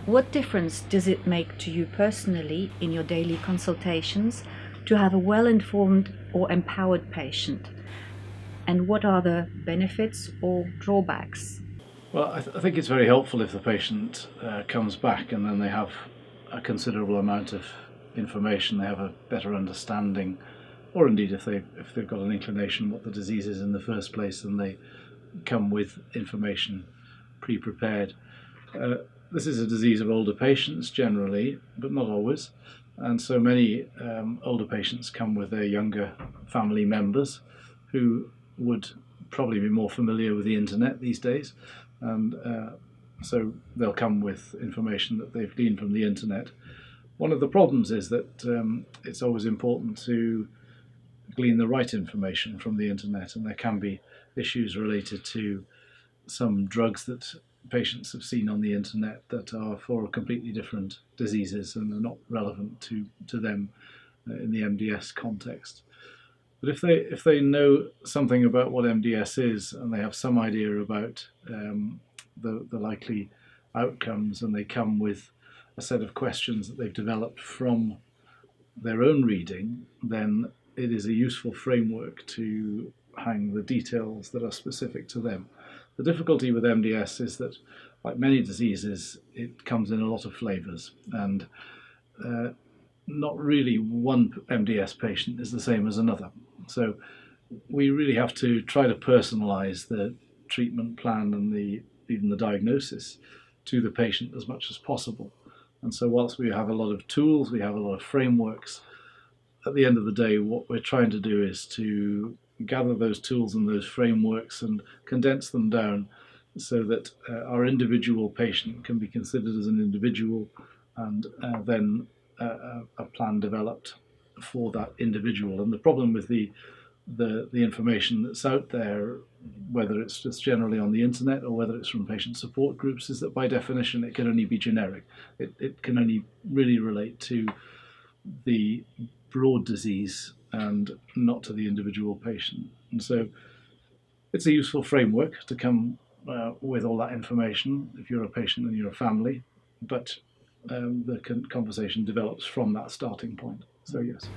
What difference does it make to you personally in your daily consultations to have a well-informed or empowered patient? And what are the benefits or drawbacks? Well, I think it's very helpful if the patient comes back and then they have a considerable amount of information, they have a better understanding, or indeed if they've got an inclination what the disease is in the first place, and they come with information pre-prepared. This is a disease of older patients generally, but not always, and so many older patients come with their younger family members who would probably be more familiar with the internet these days, and so they'll come with information that they've gleaned from the internet. One of the problems is that it's always important to glean the right information from the internet, and there can be issues related to some drugs that patients have seen on the internet that are for completely different diseases and are not relevant to them in the MDS context. But if they know something about what MDS is and they have some idea about the likely outcomes, and they come with a set of questions that they've developed from their own reading, then it is a useful framework to hang the details that are specific to them. The difficulty with MDS is that, like many diseases, it comes in a lot of flavours, and not really one MDS patient is the same as another. So we really have to try to personalise the treatment plan and even the diagnosis to the patient as much as possible. And so whilst we have a lot of tools, we have a lot of frameworks, at the end of the day, what we're trying to do is to gather those tools and those frameworks and condense them down so that our individual patient can be considered as an individual, and then a plan developed for that individual. And the problem with the information that's out there, whether it's just generally on the internet or whether it's from patient support groups, is that by definition it can only be generic. It can only really relate to the broad disease and not to the individual patient. And so it's a useful framework to come with all that information if you're a patient and you're a family, but the conversation develops from that starting point. So yes.